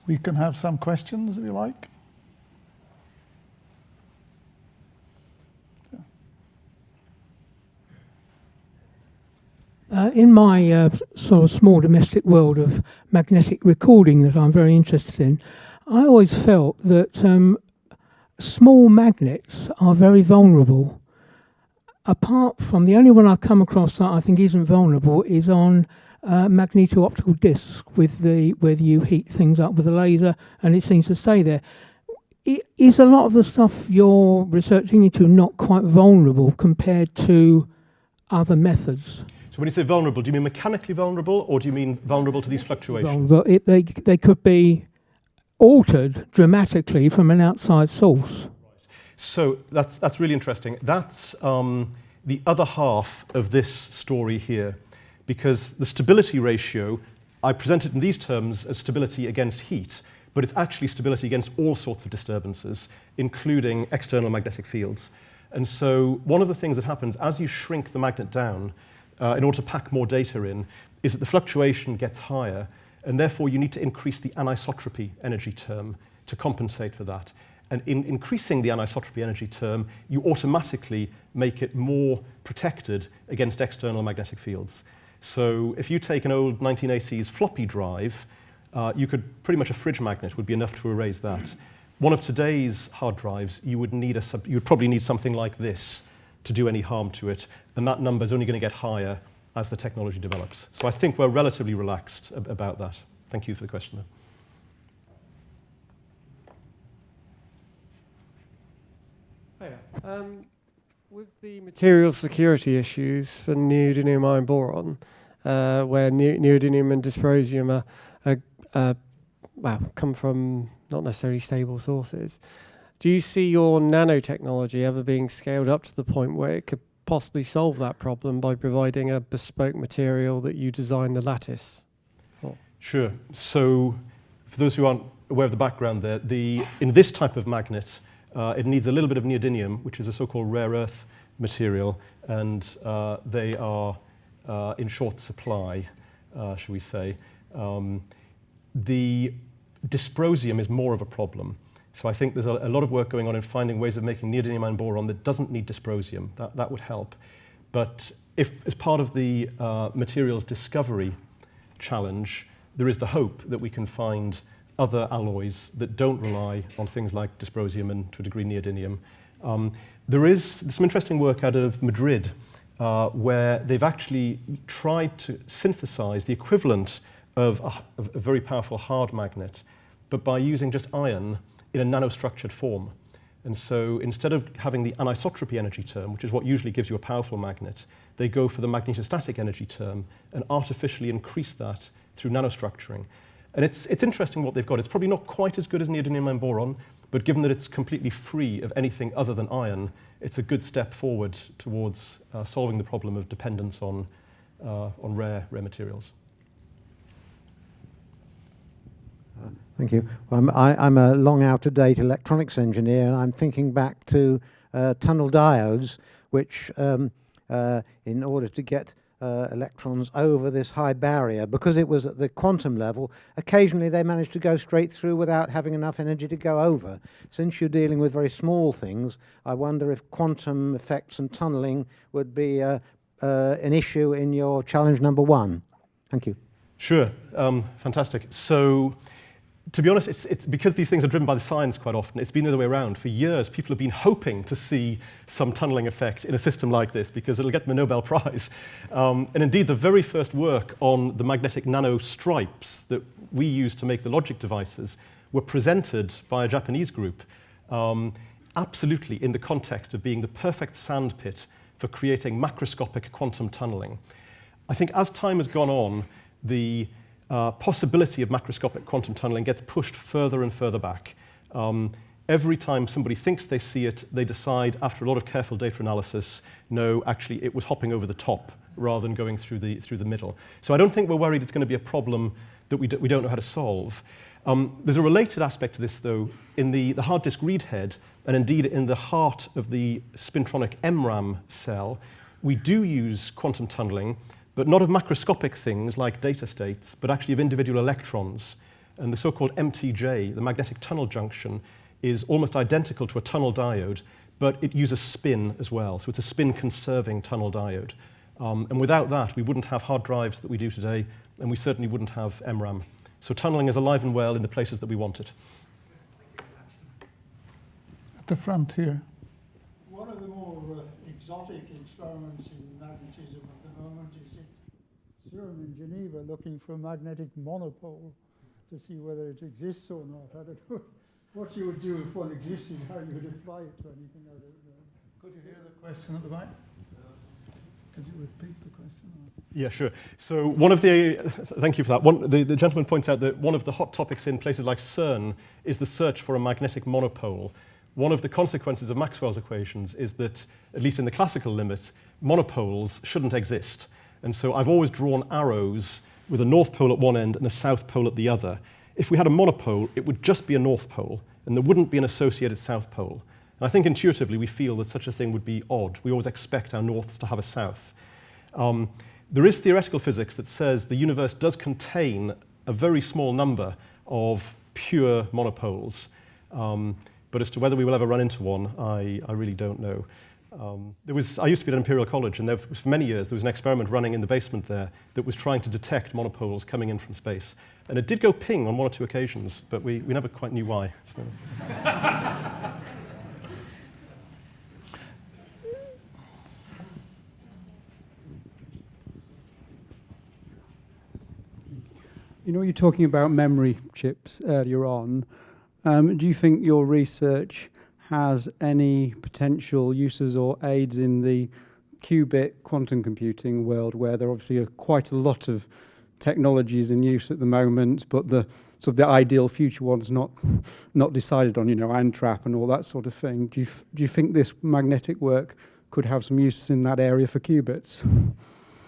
Speaker 1: We can have some questions if you like.
Speaker 3: In my sort of small domestic world of magnetic recording that I'm very interested in, I always felt that small magnets are very vulnerable. Apart from the only one I've come across that I think isn't vulnerable is on magneto-optical discs with where you heat things up with a laser and it seems to stay there. Is a lot of the stuff you're researching into not quite vulnerable compared to other methods?
Speaker 2: So when you say vulnerable, do you mean mechanically vulnerable or do you mean vulnerable to these fluctuations?
Speaker 3: Vulnerable. They could be altered dramatically from an outside source.
Speaker 2: So that's really interesting. That's the other half of this story here, because the stability ratio, I present it in these terms as stability against heat, but it's actually stability against all sorts of disturbances, including external magnetic fields. And so one of the things that happens as you shrink the magnet down, in order to pack more data in, is that the fluctuation gets higher, and therefore you need to increase the anisotropy energy term to compensate for that. And in increasing the anisotropy energy term, you automatically make it more protected against external magnetic fields. So if you take an old 1980s floppy drive, you could pretty much a fridge magnet would be enough to erase that. One of today's hard drives, you would probably need something like this to do any harm to it, and that number is only going to get higher as the technology develops. So I think we're relatively relaxed about that. Thank you for the question, though.
Speaker 4: Hiya. With the material security issues for neodymium iron boron, where neodymium and dysprosium come from not necessarily stable sources, do you see your nanotechnology ever being scaled up to the point where it could possibly solve that problem by providing a bespoke material that you design the lattice for? Sure.
Speaker 2: So for those who aren't aware of the background there, in this type of magnet, it needs a little bit of neodymium, which is a so-called rare earth material, and they are in short supply, shall we say. The dysprosium is more of a problem. So I think there's a lot of work going on in finding ways of making neodymium iron boron that doesn't need dysprosium. That would help. But if, as part of the materials discovery challenge, there is the hope that we can find other alloys that don't rely on things like dysprosium and, to a degree, neodymium. There's some interesting work out of Madrid where they've actually tried to synthesize the equivalent of a very powerful hard magnet, but by using just iron in a nanostructured form. And so instead of having the anisotropy energy term, which is what usually gives you a powerful magnet, they go for the magnetostatic energy term and artificially increase that through nanostructuring. And it's interesting what they've got. It's probably not quite as good as neodymium iron boron, but given that it's completely free of anything other than iron, it's a good step forward towards solving the problem of dependence on rare materials.
Speaker 5: Thank you. Well, I'm a long out-of-date electronics engineer, and I'm thinking back to tunnel diodes, which, in order to get electrons over this high barrier. Because it was at the quantum level, occasionally they managed to go straight through without having enough energy to go over. Since you're dealing with very small things, I wonder if quantum effects and tunneling would be an issue in your challenge number 1. Thank you.
Speaker 2: Sure, fantastic. So, to be honest, it's because these things are driven by the science quite often. It's been the other way around. For years, people have been hoping to see some tunneling effect in a system like this because it'll get them a Nobel Prize. And indeed, the very first work on the magnetic nanostripes that we use to make the logic devices were presented by a Japanese group, absolutely in the context of being the perfect sandpit for creating macroscopic quantum tunneling. I think as time has gone on, the possibility of macroscopic quantum tunneling gets pushed further and further back. Every time somebody thinks they see it, they decide after a lot of careful data analysis, no, actually it was hopping over the top rather than going through the middle. So I don't think we're worried it's going to be a problem that we don't know how to solve. There's a related aspect to this, though. In the hard disk read head, and indeed in the heart of the spintronic MRAM cell, we do use quantum tunneling, but not of macroscopic things like data states, but actually of individual electrons. And the so-called MTJ, the magnetic tunnel junction, is almost identical to a tunnel diode, but it uses spin as well. So it's a spin-conserving tunnel diode. And without that, we wouldn't have hard drives that we do today, and we certainly wouldn't have MRAM. So tunneling is alive and well in the places that we want it.
Speaker 1: At the front here.
Speaker 6: One of the more exotic experiments in magnetism at the moment is at CERN in Geneva looking for a magnetic monopole to see whether it exists or not. I don't know what you would do if one existed, how you would apply it to anything. I don't know.
Speaker 1: Could you hear the question at the back? Could you repeat the question?
Speaker 2: Yeah, sure. So one of the, thank you for that. The gentleman points out that one of the hot topics in places like CERN is the search for a magnetic monopole. One of the consequences of Maxwell's equations is that, at least in the classical limit, monopoles shouldn't exist. And so I've always drawn arrows with a north pole at one end and a south pole at the other. If we had a monopole, it would just be a north pole, and there wouldn't be an associated south pole. And I think intuitively we feel that such a thing would be odd. We always expect our norths to have a south. There is theoretical physics that says the universe does contain a very small number of pure monopoles. But as to whether we will ever run into one, I really don't know. I used to be at Imperial College, and for many years there was an experiment running in the basement there that was trying to detect monopoles coming in from space. And it did go ping on 1 or 2 occasions, but we never quite knew why. So.
Speaker 7: You know, you're talking about memory chips earlier on. Do you think your research has any potential uses or aids in the qubit quantum computing world, where there obviously are quite a lot of technologies in use at the moment, but the sort of the ideal future one's not decided on, you know, Antrap and all that sort of thing. Do you think this magnetic work could have some uses in that area for qubits?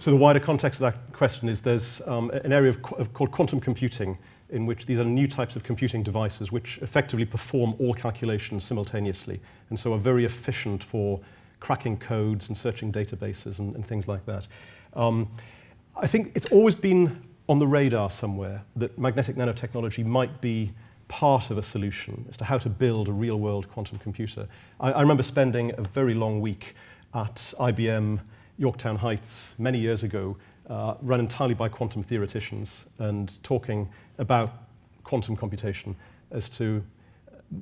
Speaker 2: So the wider context of that question is there's an area called quantum computing, in which these are new types of computing devices which effectively perform all calculations simultaneously, and so are very efficient for cracking codes and searching databases and things like that. I think it's always been on the radar somewhere that magnetic nanotechnology might be part of a solution as to how to build a real-world quantum computer. I remember spending a very long week at IBM Yorktown Heights many years ago, run entirely by quantum theoreticians, and talking about quantum computation as to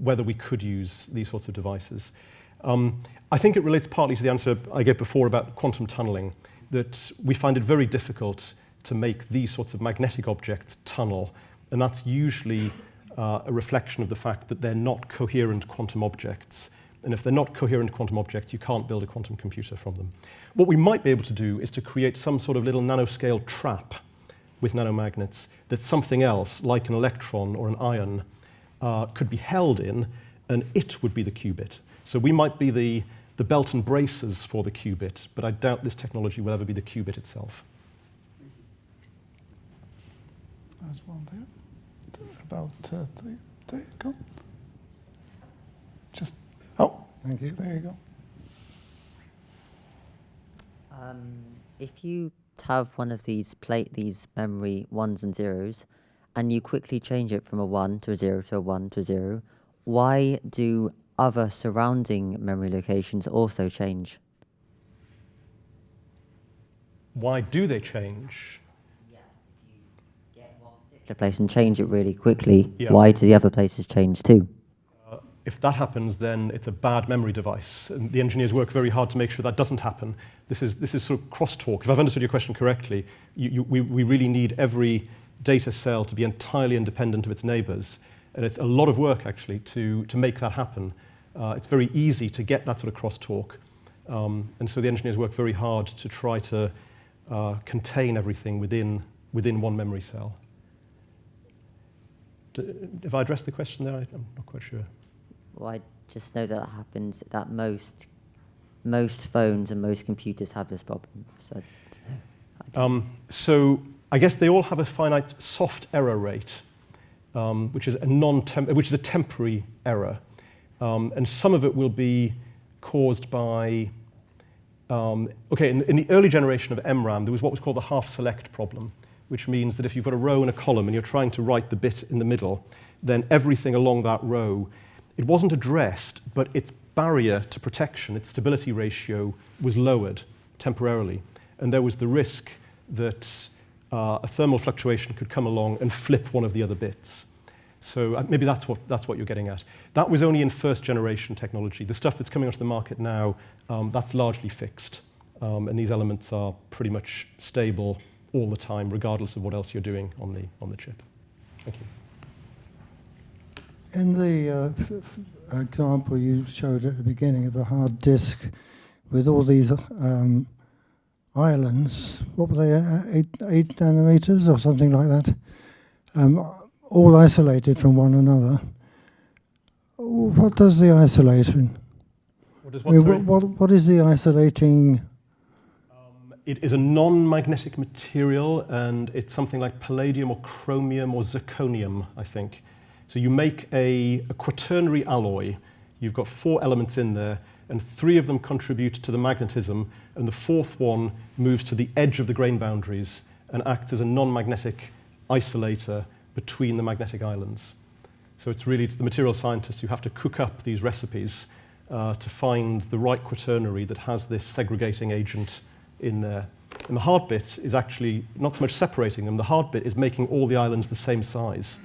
Speaker 2: whether we could use these sorts of devices. I think it relates partly to the answer I gave before about quantum tunneling, that we find it very difficult to make these sorts of magnetic objects tunnel, and that's usually a reflection of the fact that they're not coherent quantum objects. And if they're not coherent quantum objects, you can't build a quantum computer from them. What we might be able to do is to create some sort of little nanoscale trap with nanomagnets that something else, like an electron or an ion, could be held in, and it would be the qubit. So we might be the belt and braces for the qubit, but I doubt this technology will ever be the qubit itself.
Speaker 1: There's one there. About there you go. Just, oh,
Speaker 6: Thank you.
Speaker 1: there you go.
Speaker 8: If you have one of these these memory ones and zeros, and you quickly change it from a 1 to a 0 to a 1 to a 0, why do other surrounding memory locations also change?
Speaker 2: Why do they change?
Speaker 8: Yeah, if you get one particular place and change it really quickly,
Speaker 2: Yeah.
Speaker 8: why do the other places change too?
Speaker 2: If that happens, then it's a bad memory device. And the engineers work very hard to make sure that doesn't happen. This is sort of crosstalk. If I've understood your question correctly, we really need every data cell to be entirely independent of its neighbors. And it's a lot of work, actually, to make that happen. It's very easy to get that sort of crosstalk. And so the engineers work very hard to try to contain everything within one memory cell. If I addressed the question there, I'm not quite sure.
Speaker 8: Well, I just know that happens, that most phones and most computers have this problem. So,
Speaker 2: so I guess they all have a finite soft error rate, which is a temporary error, and some of it will be caused by. In the early generation of MRAM, there was what was called the half-select problem, which means that if you've got a row and a column and you're trying to write the bit in the middle, then everything along that row, it wasn't addressed, but its barrier to protection, its stability ratio, was lowered temporarily. And there was the risk that a thermal fluctuation could come along and flip one of the other bits. So maybe that's what you're getting at. That was only in first generation technology. The stuff that's coming onto the market now, that's largely fixed. And these elements are pretty much stable all the time, regardless of what else you're doing on the chip. Thank you.
Speaker 6: In the example you showed at the beginning of the hard disk with all these islands, what were they, 8 nanometers or something like that, all isolated from one another. What does the isolation? What is the isolating?
Speaker 2: It is a non-magnetic material, and it's something like palladium or chromium or zirconium, I think. So you make a quaternary alloy. You've got 4 elements in there, and 3 of them contribute to the magnetism, and the 4th one moves to the edge of the grain boundaries and acts as a non-magnetic isolator between the magnetic islands. So it's the material scientists who have to cook up these recipes to find the right quaternary that has this segregating agent in there. And the hard bit is actually not so much separating them, the hard bit is making all the islands the same size.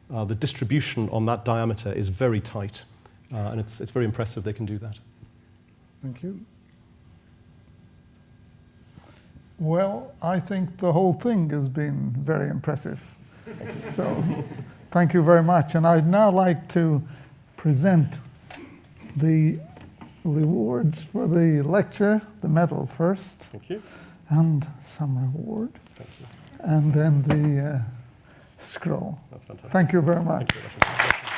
Speaker 2: The distribution on that diameter is very tight, and it's very impressive they can do that.
Speaker 6: Thank you.
Speaker 1: Well, I think the whole thing has been very impressive. So thank you very much. And I'd now like to present the rewards for the lecture, the medal first.
Speaker 2: Thank you.
Speaker 1: And some reward.
Speaker 2: Thank you.
Speaker 1: And then the scroll.
Speaker 2: That's fantastic.
Speaker 1: Thank you very much.
Speaker 2: Thank you very much.